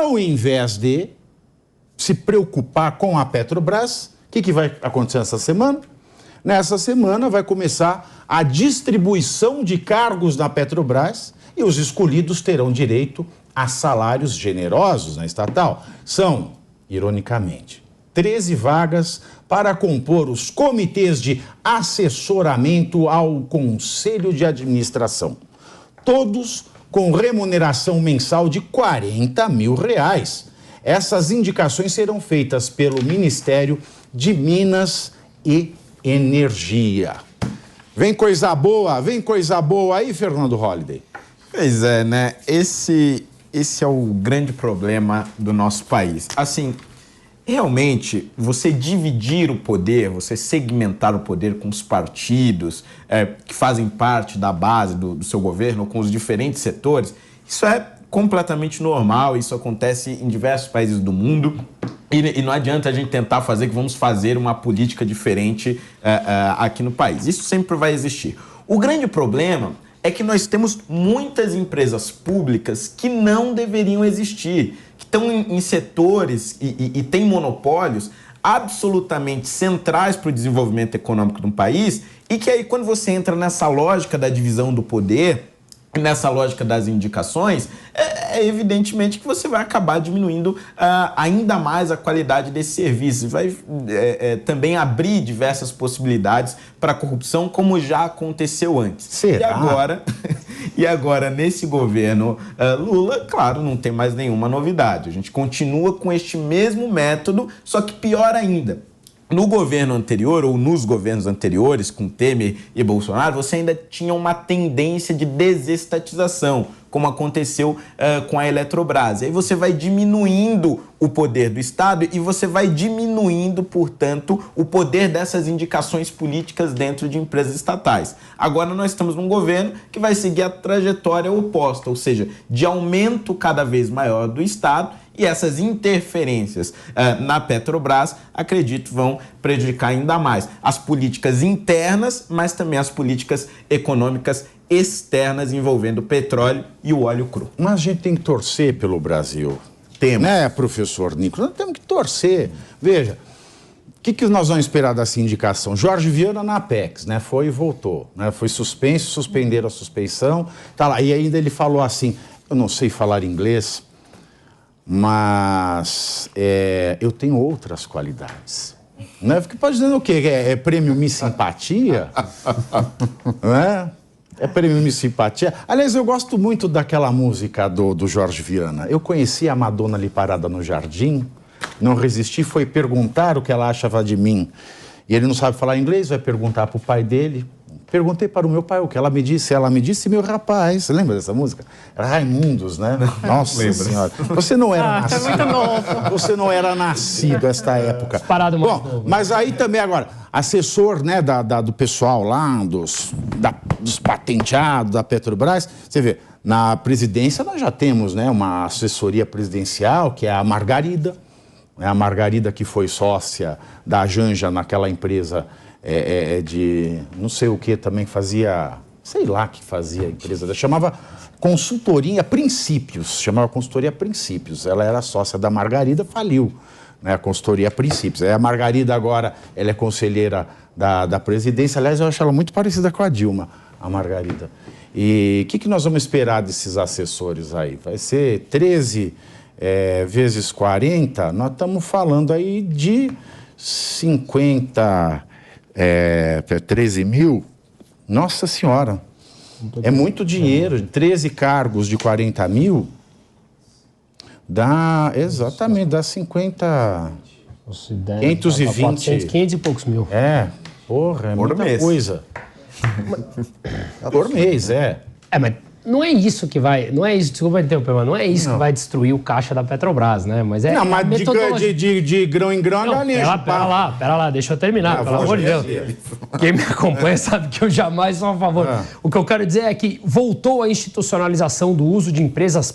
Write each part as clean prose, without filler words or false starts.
ao invés de se preocupar com a Petrobras, o que vai acontecer essa semana? Nessa semana vai começar a distribuição de cargos na Petrobras e os escolhidos terão direito a salários generosos na estatal. São, ironicamente, 13 vagas para compor os comitês de assessoramento ao Conselho de Administração. Todos com remuneração mensal de R$40 mil. Essas indicações serão feitas pelo Ministério de Minas e Energia. Vem coisa boa aí, Fernando Holliday. Pois é, né? Esse é o grande problema do nosso país. Assim, realmente, você dividir o poder, você segmentar o poder com os partidos que fazem parte da base do seu governo, com os diferentes setores, isso é completamente normal, isso acontece em diversos países do mundo e não adianta a gente tentar fazer que vamos fazer uma política diferente aqui no país. Isso sempre vai existir. O grande problema é que nós temos muitas empresas públicas que não deveriam existir, que estão em setores e têm monopólios absolutamente centrais para o desenvolvimento econômico de um país e que aí quando você entra nessa lógica da divisão do poder, nessa lógica das indicações, evidentemente que você vai acabar diminuindo ainda mais a qualidade desse serviço. Vai também abrir diversas possibilidades para a corrupção, como já aconteceu antes. Será? E agora, nesse governo Lula, claro, não tem mais nenhuma novidade. A gente continua com este mesmo método, só que pior ainda. No governo anterior, ou nos governos anteriores, com Temer e Bolsonaro, você ainda tinha uma tendência de desestatização, como aconteceu com a Eletrobras. Aí você vai diminuindo o poder do Estado e você vai diminuindo, portanto, o poder dessas indicações políticas dentro de empresas estatais. Agora nós estamos num governo que vai seguir a trajetória oposta, ou seja, de aumento cada vez maior do Estado. E essas interferências na Petrobras, acredito, vão prejudicar ainda mais as políticas internas, mas também as políticas econômicas externas envolvendo o petróleo e o óleo cru. Mas a gente tem que torcer pelo Brasil. Temos. Né, professor Nicolas? Nós temos que torcer. Veja, o que nós vamos esperar dessa indicação? Jorge Viana na Apex, né? Foi e voltou. Né? Foi suspenso, suspenderam a suspeição. Tá lá. E ainda ele falou assim, eu não sei falar inglês, mas eu tenho outras qualidades. Né? Porque pode dizer o quê? É prêmio Miss Simpatia? Né? É prêmio Miss Simpatia. Aliás, eu gosto muito daquela música do Jorge Viana. Eu conheci a Madonna ali parada no jardim, não resisti, foi perguntar o que ela achava de mim. E ele não sabe falar inglês, vai perguntar para o pai dele. Perguntei para o meu pai o que ela me disse, meu rapaz. Você lembra dessa música? Era Raimundos, né? Nossa Senhora. Você não era nascido. Muito novo. Você não era nascido nesta época. Parado mais Bom, novo. mas aí também agora, assessor, né, do pessoal lá, dos patenteados da Petrobras, você vê, na presidência nós já temos, né, uma assessoria presidencial, que é a Margarida, né, a Margarida que foi sócia da Janja naquela empresa de não sei o que também fazia, sei lá que fazia a empresa, chamava Consultoria Princípios, ela era sócia da Margarida, faliu, né, a Consultoria Princípios. Aí a Margarida agora, ela é conselheira da presidência, aliás eu acho ela muito parecida com a Dilma, a Margarida. E o que nós vamos esperar desses assessores aí? Vai ser 13 vezes 40, nós estamos falando aí de 13 mil, nossa senhora, é muito dinheiro. 13 cargos de 40 mil, dá 50, 520. 500 e poucos mil. Porra, é Por muita mês. coisa. Por mês, Mas não é isso que vai, desculpa interromper, mas não é isso que vai destruir o caixa da Petrobras, né? Mas não, mas de grão em grão é lixo. Pera lá, deixa eu terminar, pelo amor de Deus. Quem me acompanha sabe que eu jamais sou a favor. O que eu quero dizer é que voltou a institucionalização do uso de empresas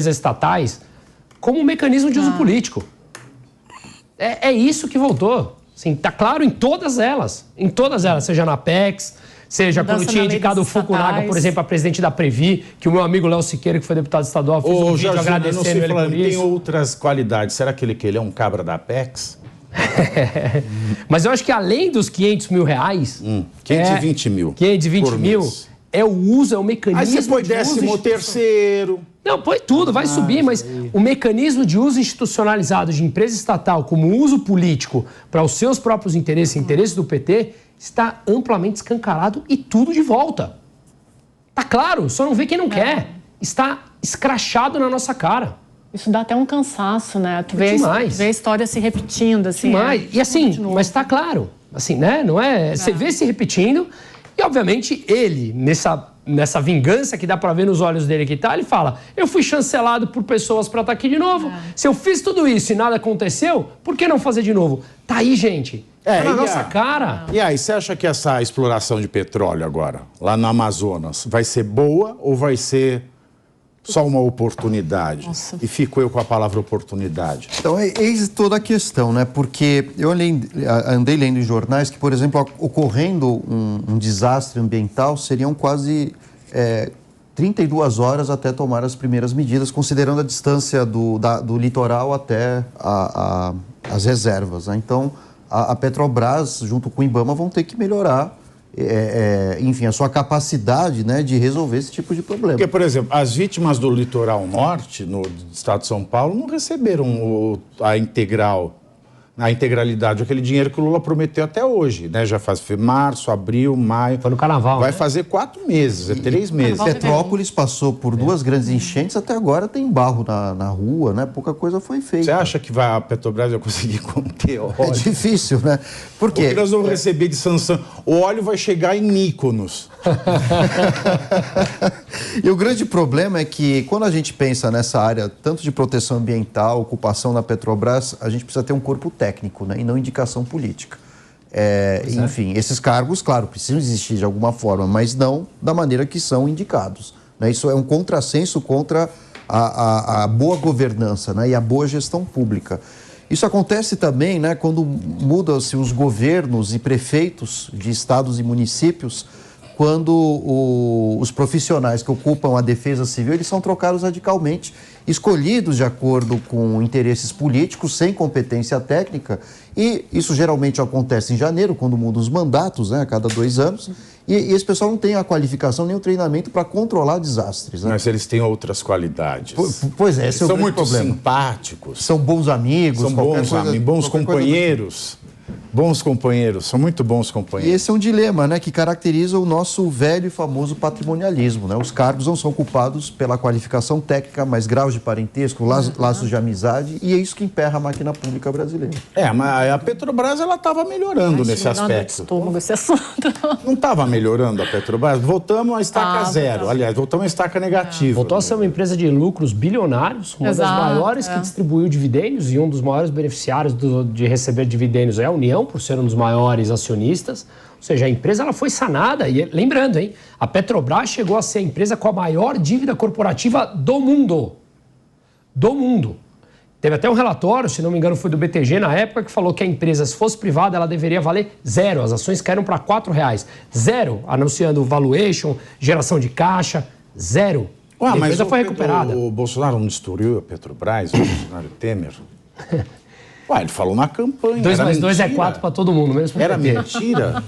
estatais como um mecanismo de uso político. É isso que voltou. Assim, tá claro em todas elas, seja na Apex, Seja quando tinha indicado o Fukunaga, por exemplo, a presidente da Previ, que o meu amigo Léo Siqueira, que foi deputado estadual, fez um vídeo agradecendo ele por isso. Tem outras qualidades. Será que ele é um cabra da Apex? Mas eu acho que além dos 500 mil reais... 520 mil. 520 mil é o uso, é o mecanismo. Aí você põe 13º. Não, põe tudo, vai subir, mas o mecanismo de uso institucionalizado de empresa estatal como uso político para os seus próprios interesses, interesses do PT, está amplamente escancarado e tudo de volta. Tá claro, só não vê quem não quer. Está escrachado na nossa cara. Isso dá até um cansaço, né? Tu vê a história se repetindo, assim. E assim, mas tá claro, assim, né? Não é? Você vê se repetindo e, obviamente, ele, nessa vingança que dá pra ver nos olhos dele que tá, ele fala, eu fui chancelado por pessoas pra estar aqui de novo. Se eu fiz tudo isso e nada aconteceu, por que não fazer de novo? Tá aí, gente. Tá na nossa cara. E aí, você acha que essa exploração de petróleo agora, lá no Amazonas, vai ser boa ou vai ser só uma oportunidade? Nossa. E fico eu com a palavra oportunidade. Então, eis toda a questão, né? Porque eu andei lendo em jornais que, por exemplo, ocorrendo um desastre ambiental, seriam quase 32 horas até tomar as primeiras medidas, considerando a distância do litoral até as reservas, né? Então, a Petrobras, junto com o IBAMA, vão ter que melhorar enfim, a sua capacidade, né, de resolver esse tipo de problema. Porque, por exemplo, as vítimas do litoral norte, no estado de São Paulo, não receberam a integralidade, aquele dinheiro que o Lula prometeu até hoje, né? Já faz março, abril, maio. Foi no carnaval. Vai fazer 4 meses, 3 meses. Petrópolis passou por 2 grandes enchentes, até agora tem barro na rua, né? Pouca coisa foi feita. Você acha que a Petrobras vai conseguir conter o óleo? É difícil, né? Por quê? Porque nós vamos receber de sanção. O óleo vai chegar em Mykonos. E o grande problema é que quando a gente pensa nessa área, tanto de proteção ambiental, ocupação na Petrobras, a gente precisa ter um corpo técnico, né, e não indicação política. Enfim, esses cargos, claro, precisam existir de alguma forma, mas não da maneira que são indicados, né? Isso é um contrassenso contra a boa governança, né, e a boa gestão pública. Isso acontece também, né, quando mudam-se os governos e prefeitos de estados e municípios, quando os profissionais que ocupam a defesa civil, eles são trocados radicalmente, escolhidos de acordo com interesses políticos, sem competência técnica, e isso geralmente acontece em janeiro, quando mudam os mandatos, né, a cada 2 anos, e esse pessoal não tem a qualificação nem o treinamento para controlar desastres, né? Mas eles têm outras qualidades. Pois é, esse é o grande problema. São muito simpáticos. São bons amigos. São bons companheiros. Bons companheiros, são muito bons companheiros. E esse é um dilema, né, que caracteriza o nosso velho e famoso patrimonialismo, né? Os cargos não são ocupados pela qualificação técnica, mas graus de parentesco, laços de amizade, e é isso que emperra a máquina pública brasileira. Mas a Petrobras, ela estava melhorando nesse aspecto. Esse assunto. Não estava melhorando a Petrobras? Voltamos à estaca zero. Aliás, voltamos à estaca negativa. Voltou a ser uma empresa de lucros bilionários, uma das maiores que distribuiu dividendos, e um dos maiores beneficiários de receber dividendos é a União, por ser um dos maiores acionistas. Ou seja, a empresa ela foi sanada. E lembrando, hein, a Petrobras chegou a ser a empresa com a maior dívida corporativa do mundo. Do mundo. Teve até um relatório, se não me engano foi do BTG na época, que falou que a empresa, se fosse privada, ela deveria valer 0. As ações caíram para R$4. 0, anunciando valuation, geração de caixa, 0. A empresa foi recuperada. O Bolsonaro não destruiu a Petrobras, o Bolsonaro Temer? Ele falou na campanha. 2 mais 2 é 4 para todo mundo, mesmo. Era mentira?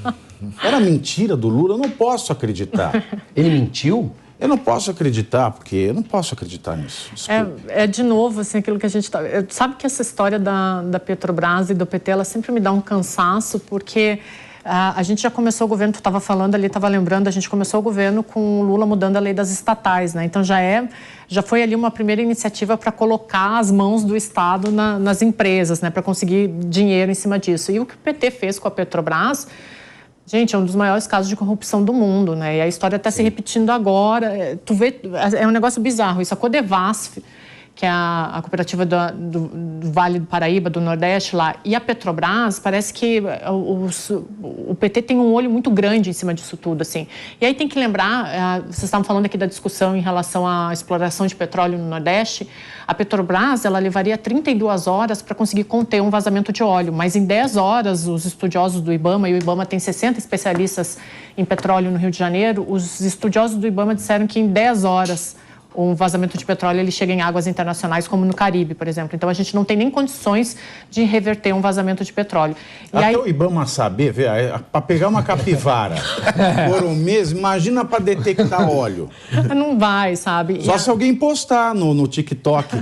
Era mentira do Lula? Eu não posso acreditar. Ele mentiu? Eu não posso acreditar, porque eu não posso acreditar nisso. De novo, assim, aquilo que a gente tá... Sabe que essa história da Petrobras e do PT, ela sempre me dá um cansaço, porque a gente já começou o governo, tu estava falando ali, estava lembrando, a gente começou o governo com o Lula mudando a lei das estatais, né? Então já foi ali uma primeira iniciativa para colocar as mãos do Estado nas empresas, né? Para conseguir dinheiro em cima disso. E o que o PT fez com a Petrobras, gente, é um dos maiores casos de corrupção do mundo, né? E a história está se repetindo agora. Tu vê, é um negócio bizarro. Isso, a Codevasf, que é a cooperativa do Vale do Paraíba, do Nordeste lá, e a Petrobras, parece que o PT tem um olho muito grande em cima disso tudo, assim. E aí tem que lembrar, vocês estavam falando aqui da discussão em relação à exploração de petróleo no Nordeste, a Petrobras, ela levaria 32 horas para conseguir conter um vazamento de óleo, mas em 10 horas, os estudiosos do IBAMA, e o IBAMA tem 60 especialistas em petróleo no Rio de Janeiro, os estudiosos do IBAMA disseram que em 10 horas um vazamento de petróleo ele chega em águas internacionais, como no Caribe, por exemplo. Então, a gente não tem nem condições de reverter um vazamento de petróleo. E até aí... o IBAMA saber, para pegar uma capivara por um mês, imagina para detectar óleo. Não vai, sabe? Só se alguém postar no TikTok. É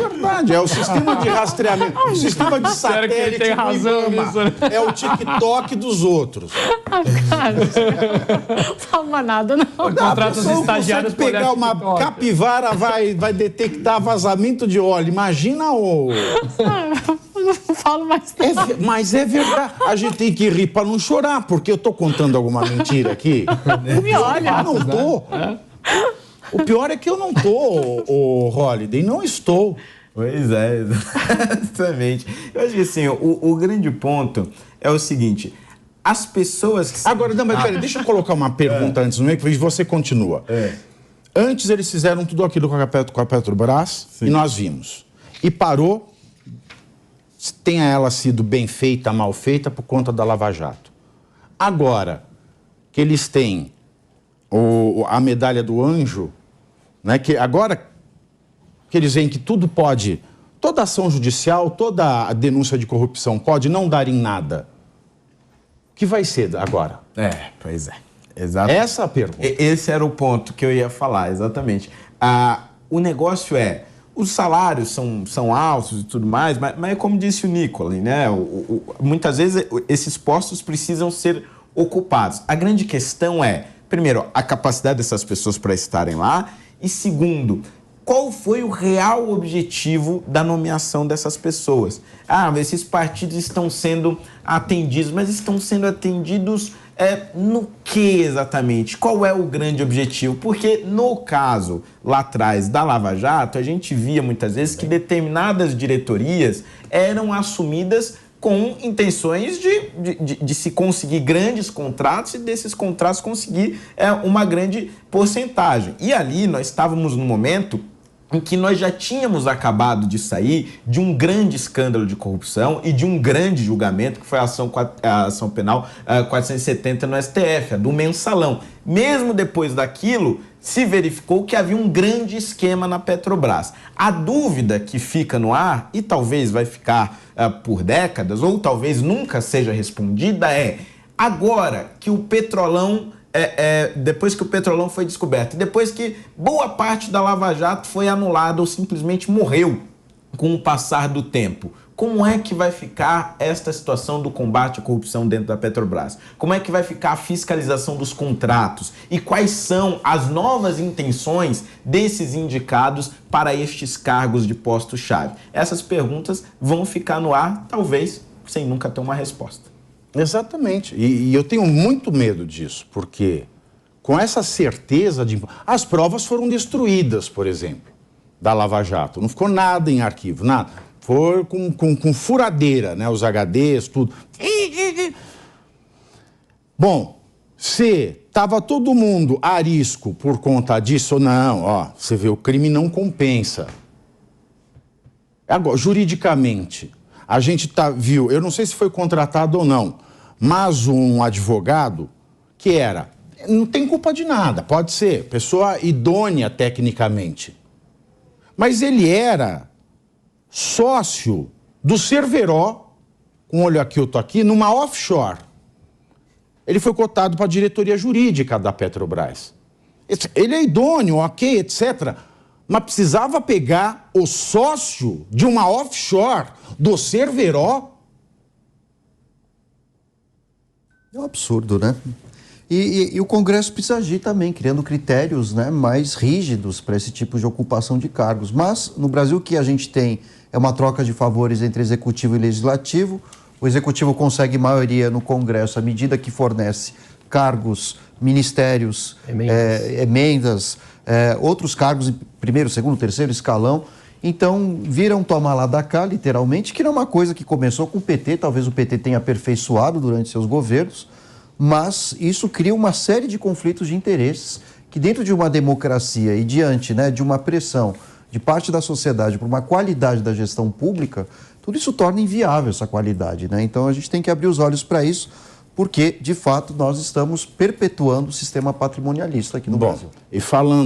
verdade, é o sistema de rastreamento, o sistema de satélite tem razão do IBAMA. nisso, né? É o TikTok dos outros. Cara, não fala nada, não. Contrata os estagiários para pegar uma TikTok. capivara, vai detectar vazamento de óleo. Imagina o... Não falo mais nada. Mas é verdade. A gente tem que rir para não chorar, porque eu tô contando alguma mentira aqui. Não me olha. Eu não tô. O pior é que eu não tô, o Holliday, não estou. Pois é, exatamente. Eu acho que assim, o grande ponto é o seguinte... As pessoas que... Agora, não, mas peraí, deixa eu colocar uma pergunta antes, não é? Que você continua. Antes eles fizeram tudo aquilo com a Petrobras, sim, e nós vimos. E parou, tenha ela sido bem feita, mal feita, por conta da Lava Jato. Agora que eles têm a medalha do anjo, né? Que agora que eles veem que tudo pode, toda ação judicial, toda a denúncia de corrupção pode não dar em nada. O que vai ser agora? Pois é. Exatamente. Essa é a pergunta. Esse era o ponto que eu ia falar, exatamente. O negócio os salários são altos e tudo mais, mas é como disse o Nicola, né? Muitas vezes esses postos precisam ser ocupados. A grande questão primeiro, a capacidade dessas pessoas para estarem lá, e segundo, qual foi o real objetivo da nomeação dessas pessoas? Esses partidos estão sendo atendidos, mas estão sendo atendidos no que exatamente? Qual é o grande objetivo? Porque no caso lá atrás da Lava Jato, a gente via muitas vezes que determinadas diretorias eram assumidas com intenções de se conseguir grandes contratos e desses contratos conseguir uma grande porcentagem. E ali nós estávamos no momento em que nós já tínhamos acabado de sair de um grande escândalo de corrupção e de um grande julgamento, que foi a ação penal 470 no STF, a do mensalão. Mesmo depois daquilo, se verificou que havia um grande esquema na Petrobras. A dúvida que fica no ar, e talvez vai ficar por décadas, ou talvez nunca seja respondida, agora que o Petrolão... depois que o Petrolão foi descoberto, e depois que boa parte da Lava Jato foi anulada ou simplesmente morreu com o passar do tempo, como é que vai ficar esta situação do combate à corrupção dentro da Petrobras? Como é que vai ficar a fiscalização dos contratos? E quais são as novas intenções desses indicados para estes cargos de posto-chave? Essas perguntas vão ficar no ar, talvez, sem nunca ter uma resposta. Exatamente. E eu tenho muito medo disso, porque com essa certeza de... As provas foram destruídas, por exemplo, da Lava Jato. Não ficou nada em arquivo, nada. Foi com furadeira, né? Os HDs, tudo. Bom, se estava todo mundo a risco por conta disso ou não, você vê, o crime não compensa. Agora, juridicamente, a gente viu, eu não sei se foi contratado ou não, mas um advogado que não tem culpa de nada, pode ser, pessoa idônea tecnicamente, mas ele era sócio do Cerveró, com olho aqui, eu tô aqui, numa offshore. Ele foi cotado para a diretoria jurídica da Petrobras. Ele é idôneo, ok, etc., mas precisava pegar o sócio de uma offshore do Cerveró. É um absurdo, né? E o Congresso precisa agir também, criando critérios, né, mais rígidos para esse tipo de ocupação de cargos. Mas, no Brasil, o que a gente tem é uma troca de favores entre executivo e legislativo. O executivo consegue maioria no Congresso à medida que fornece cargos, ministérios, emendas, outros cargos em primeiro, segundo, terceiro escalão. Então, viram tomar lá da cá, literalmente, que não é uma coisa que começou com o PT, talvez o PT tenha aperfeiçoado durante seus governos, mas isso cria uma série de conflitos de interesses que dentro de uma democracia e diante, né, de uma pressão de parte da sociedade por uma qualidade da gestão pública, tudo isso torna inviável essa qualidade, né? Então, a gente tem que abrir os olhos para isso, porque, de fato, nós estamos perpetuando o sistema patrimonialista aqui no Brasil. E falando